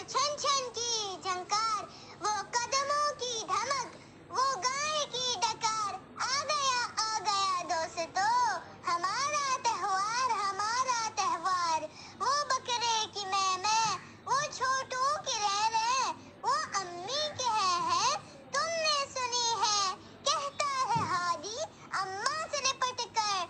छन छन की झंकार, वो कदमों की धमक, वो गाय की डकार। आ गया दोस्तों हमारा त्योहार। वो बकरे की मैं, वो छोटू की रह, वो अम्मी के है तुमने सुनी है। कहता है हादी अम्मा से लिपट कर,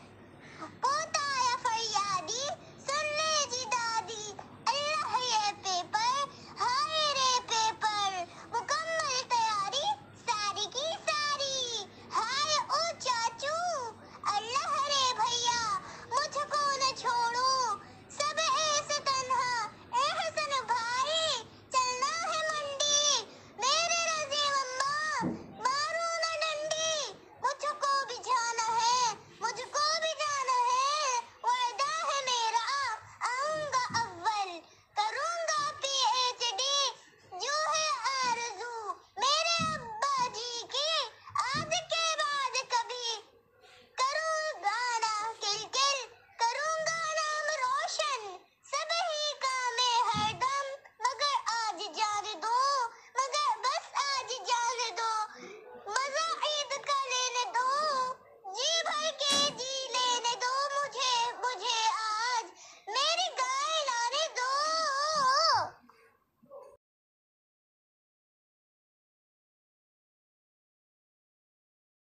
पोता आया फरियादी सुन ले जी दादी। अल्लाह ये पेपर, हाय रे पेपर, मुकम्मल तैयारी सारी की सारी। हाय ओ चाचू, अल्लाह रे भैया, मुझको न छोड़ो सब ऐसे तन्हा। एहसन भाई चलना है मंडी, मेरे रज़ी अम्मा मारो न डंडी। मुझको भी जाना है, मुझको भी जाना है, वादा है मेरा आऊंगा अव्वल, करूंगा पीएचडी, जो है आरज़ू मेरे अब्बा जी की, आज के बाद कभी करूंगा ना किलकिल, करूंगा नाम रोशन, सब ही का मैं हरदम